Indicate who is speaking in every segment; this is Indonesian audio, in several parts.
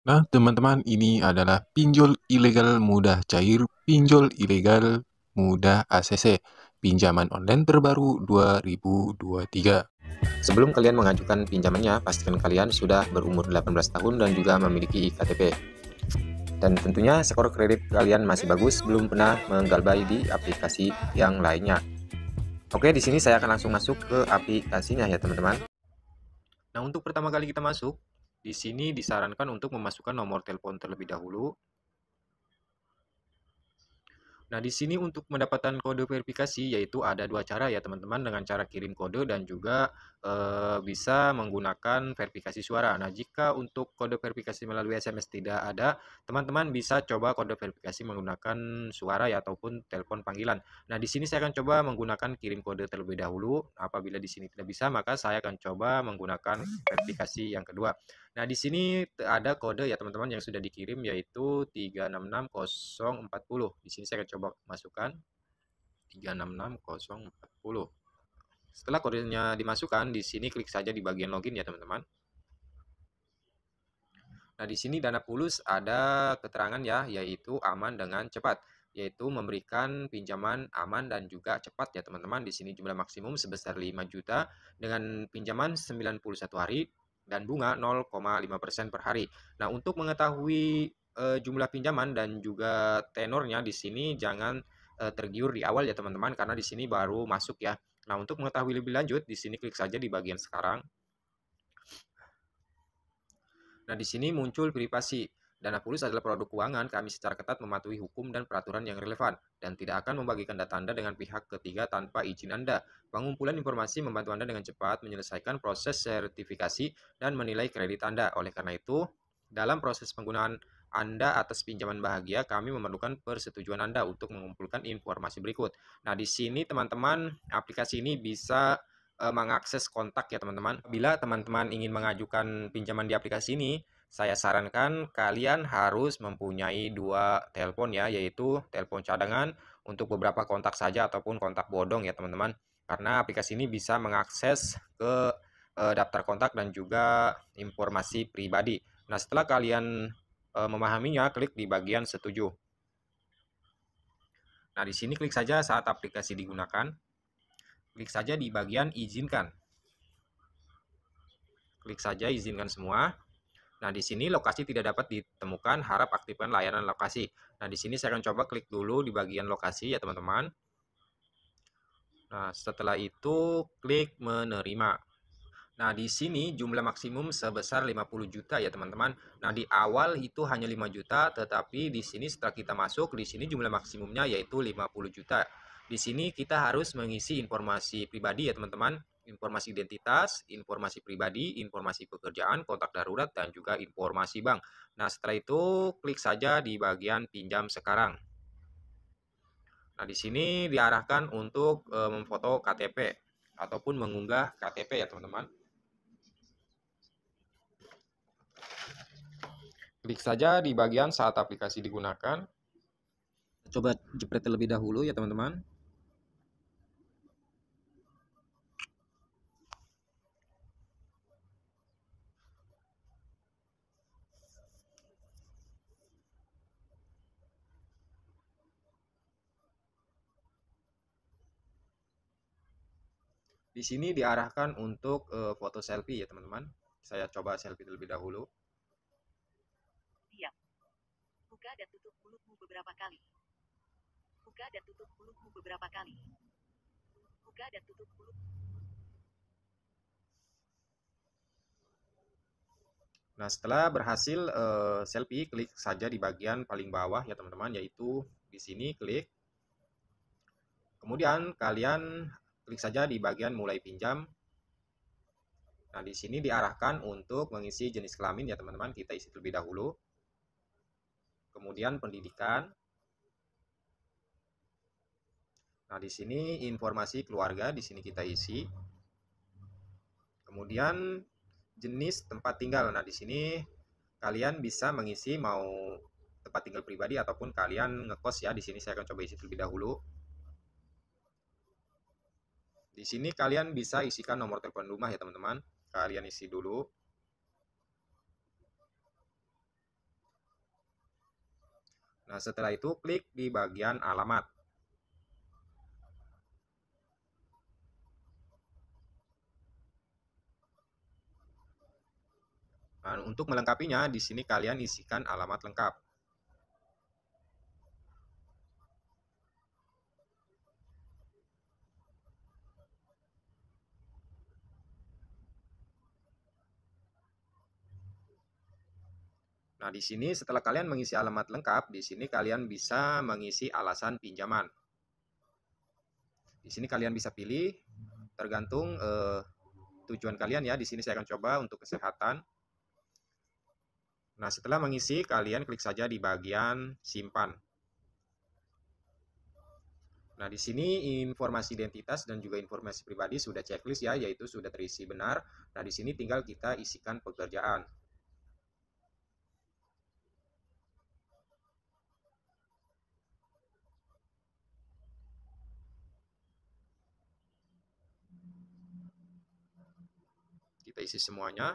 Speaker 1: Nah, teman-teman, ini adalah pinjol ilegal mudah cair, pinjol ilegal mudah ACC, pinjaman online terbaru 2023.
Speaker 2: Sebelum kalian mengajukan pinjamannya, pastikan kalian sudah berumur 18 tahun dan juga memiliki IKTP. Dan tentunya skor kredit kalian masih bagus, belum pernah menggalbay di aplikasi yang lainnya. Oke, di sini saya akan langsung masuk ke aplikasinya ya teman-teman. Nah, untuk pertama kali kita masuk, di sini disarankan untuk memasukkan nomor telepon terlebih dahulu. Nah, di sini untuk mendapatkan kode verifikasi yaitu ada dua cara ya teman-teman, dengan cara kirim kode dan juga bisa menggunakan verifikasi suara. Nah, jika untuk kode verifikasi melalui SMS tidak ada, teman-teman bisa coba kode verifikasi menggunakan suara ya ataupun telepon panggilan. Nah, di sini saya akan coba menggunakan kirim kode terlebih dahulu. Apabila di sini tidak bisa, maka saya akan coba menggunakan verifikasi yang kedua. Nah, di sini ada kode ya teman-teman yang sudah dikirim yaitu 366040. Di sini saya akan coba masukkan 366040. Setelah kodenya dimasukkan, di sini klik saja di bagian login ya teman-teman. Nah, di sini Dana Pulus ada keterangan ya, yaitu aman dengan cepat, yaitu memberikan pinjaman aman dan juga cepat ya teman-teman. Di sini jumlah maksimum sebesar 5 juta dengan pinjaman 91 hari dan bunga 0,5% per hari. Nah, untuk mengetahui jumlah pinjaman dan juga tenornya di sini jangan tergiur di awal ya teman-teman, karena di sini baru masuk ya. Nah, untuk mengetahui lebih lanjut, di sini klik saja di bagian sekarang. Nah, di sini muncul privasi. Dana Pulus adalah produk keuangan, kami secara ketat mematuhi hukum dan peraturan yang relevan, dan tidak akan membagikan data Anda dengan pihak ketiga tanpa izin Anda. Pengumpulan informasi membantu Anda dengan cepat menyelesaikan proses sertifikasi dan menilai kredit Anda. Oleh karena itu, dalam proses penggunaan Anda atas pinjaman bahagia, kami memerlukan persetujuan Anda untuk mengumpulkan informasi berikut. Nah, di sini teman-teman, aplikasi ini bisa mengakses kontak ya teman-teman. Bila teman-teman ingin mengajukan pinjaman di aplikasi ini, saya sarankan kalian harus mempunyai dua telepon ya, yaitu telepon cadangan untuk beberapa kontak saja ataupun kontak bodong ya teman-teman. Karena aplikasi ini bisa mengakses ke daftar kontak dan juga informasi pribadi. Nah, setelah kalian memahaminya, klik di bagian setuju. Nah, di sini klik saja saat aplikasi digunakan. Klik saja di bagian izinkan. Klik saja izinkan semua. Nah, di sini lokasi tidak dapat ditemukan, harap aktifkan layanan lokasi. Nah, di sini saya akan coba klik dulu di bagian lokasi ya, teman-teman. Nah, setelah itu klik menerima. Nah, di sini jumlah maksimum sebesar 50 juta ya, teman-teman. Nah, di awal itu hanya 5 juta, tetapi di sini setelah kita masuk, di sini jumlah maksimumnya yaitu 50 juta. Di sini kita harus mengisi informasi pribadi ya, teman-teman. Informasi identitas, informasi pribadi, informasi pekerjaan, kontak darurat, dan juga informasi bank. Nah, setelah itu klik saja di bagian pinjam sekarang. Nah, di sini diarahkan untuk memfoto KTP ataupun mengunggah KTP ya, teman-teman. Klik saja di bagian saat aplikasi digunakan. Coba jepret terlebih dahulu ya teman-teman. Di sini diarahkan untuk foto selfie ya teman-teman. Saya coba selfie terlebih dahulu.
Speaker 3: Diam. Buka dan tutup mulutmu beberapa kali. Buka dan tutup mulutmu beberapa kali. Buka dan tutup mulut.
Speaker 2: Nah, setelah berhasil selfie, klik saja di bagian paling bawah ya teman-teman, yaitu di sini klik. Kemudian kalian klik saja di bagian mulai pinjam. Nah, di sini diarahkan untuk mengisi jenis kelamin ya teman-teman, kita isi terlebih dahulu. Kemudian pendidikan. Nah, di sini informasi keluarga di sini kita isi. Kemudian jenis tempat tinggal. Nah, di sini kalian bisa mengisi mau tempat tinggal pribadi ataupun kalian ngekos ya. Di sini saya akan coba isi terlebih dahulu. Di sini kalian bisa isikan nomor telepon rumah ya teman-teman. Kalian isi dulu. Nah, setelah itu klik di bagian alamat. Nah, untuk melengkapinya, di sini kalian isikan alamat lengkap. Nah, di sini setelah kalian mengisi alamat lengkap, di sini kalian bisa mengisi alasan pinjaman. Di sini kalian bisa pilih tergantung tujuan kalian ya. Di sini saya akan coba untuk kesehatan. Nah, setelah mengisi, kalian klik saja di bagian simpan. Nah, di sini informasi identitas dan juga informasi pribadi sudah checklist ya, yaitu sudah terisi benar. Nah, di sini tinggal kita isikan pekerjaan. Kita isi semuanya.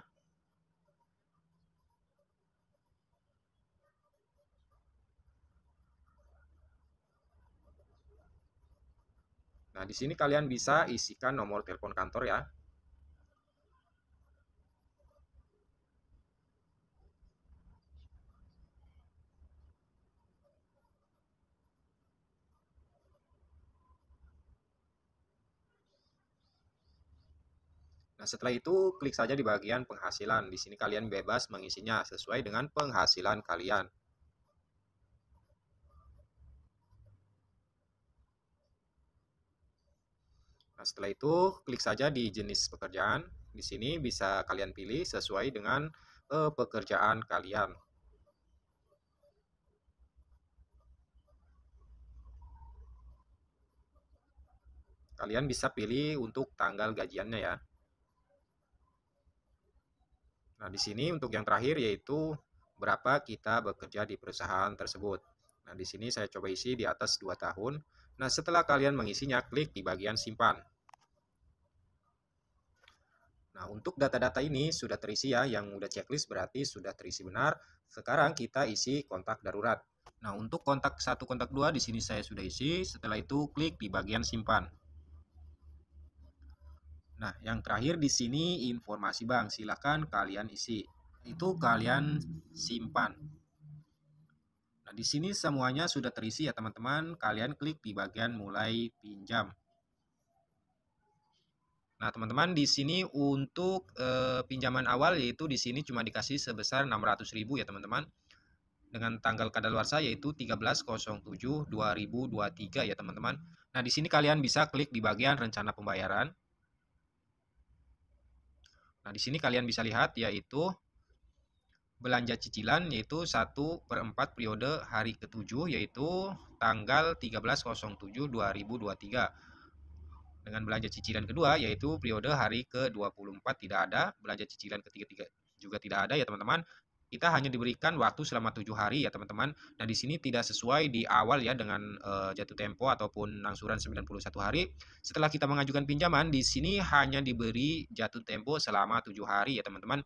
Speaker 2: Nah, di sini kalian bisa isikan nomor telepon kantor ya. Nah, setelah itu klik saja di bagian penghasilan. Di sini kalian bebas mengisinya sesuai dengan penghasilan kalian. Nah, setelah itu klik saja di jenis pekerjaan. Di sini bisa kalian pilih sesuai dengan pekerjaan kalian. Kalian bisa pilih untuk tanggal gajiannya ya. Nah, di sini untuk yang terakhir yaitu berapa kita bekerja di perusahaan tersebut. Nah, di sini saya coba isi di atas 2 tahun. Nah, setelah kalian mengisinya, klik di bagian simpan. Nah, untuk data-data ini sudah terisi ya, yang udah checklist berarti sudah terisi benar. Sekarang kita isi kontak darurat. Nah, untuk kontak 1, kontak 2 di sini saya sudah isi. Setelah itu klik di bagian simpan. Nah, yang terakhir di sini informasi bank, silakan kalian isi. Itu kalian simpan. Nah, di sini semuanya sudah terisi ya teman-teman. Kalian klik di bagian mulai pinjam. Nah, teman-teman di sini untuk pinjaman awal yaitu di sini cuma dikasih sebesar 600.000 ya teman-teman. Dengan tanggal kadaluarsa yaitu 13/07/2023 ya teman-teman. Nah, di sini kalian bisa klik di bagian rencana pembayaran. Nah, di sini kalian bisa lihat yaitu belanja cicilan yaitu 1/4 periode hari ke-7 yaitu tanggal 13/07/2023. Dengan belanja cicilan kedua yaitu periode hari ke-24 tidak ada, belanja cicilan ketiga juga tidak ada ya teman-teman. Kita hanya diberikan waktu selama 7 hari ya teman-teman. Nah, di sini tidak sesuai di awal ya dengan jatuh tempo ataupun angsuran 91 hari. Setelah kita mengajukan pinjaman, di sini hanya diberi jatuh tempo selama 7 hari ya teman-teman.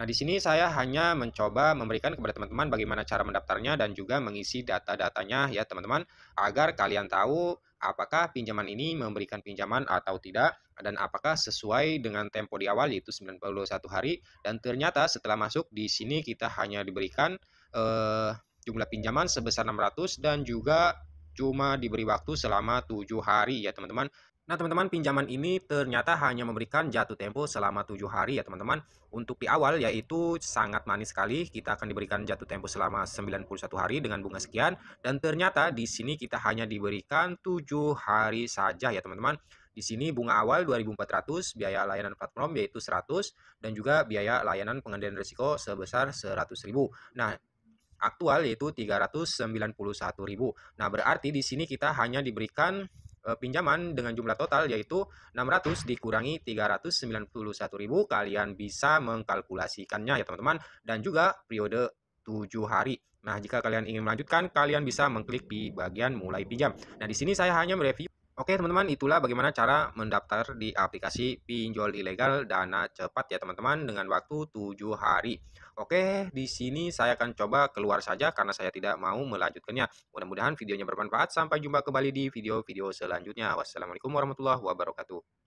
Speaker 2: Nah, di sini saya hanya mencoba memberikan kepada teman-teman bagaimana cara mendaftarnya dan juga mengisi data-datanya ya teman-teman, agar kalian tahu apakah pinjaman ini memberikan pinjaman atau tidak dan apakah sesuai dengan tempo di awal yaitu 91 hari dan ternyata setelah masuk di sini kita hanya diberikan jumlah pinjaman sebesar 600 dan juga cuma diberi waktu selama 7 hari ya teman-teman. Nah, teman-teman, pinjaman ini ternyata hanya memberikan jatuh tempo selama 7 hari ya teman-teman. Untuk di awal yaitu sangat manis sekali, kita akan diberikan jatuh tempo selama 91 hari dengan bunga sekian. Dan ternyata di sini kita hanya diberikan 7 hari saja ya teman-teman. Di sini bunga awal 2.400, biaya layanan platform yaitu 100, dan juga biaya layanan pengendalian risiko sebesar 100.000. Nah, aktual yaitu 391.000. Nah, berarti di sini kita hanya diberikan pinjaman dengan jumlah total yaitu 600 dikurangi 391.000. Kalian bisa mengkalkulasikannya ya teman-teman, dan juga periode 7 hari. Nah, jika kalian ingin melanjutkan, kalian bisa mengklik di bagian mulai pinjam. Nah, di sini saya hanya mereview. Oke teman-teman, itulah bagaimana cara mendaftar di aplikasi pinjol ilegal Dana Cepat ya teman-teman dengan waktu 7 hari. Oke, di sini saya akan coba keluar saja karena saya tidak mau melanjutkannya. Mudah-mudahan videonya bermanfaat. Sampai jumpa kembali di video-video selanjutnya. Wassalamualaikum warahmatullahi wabarakatuh.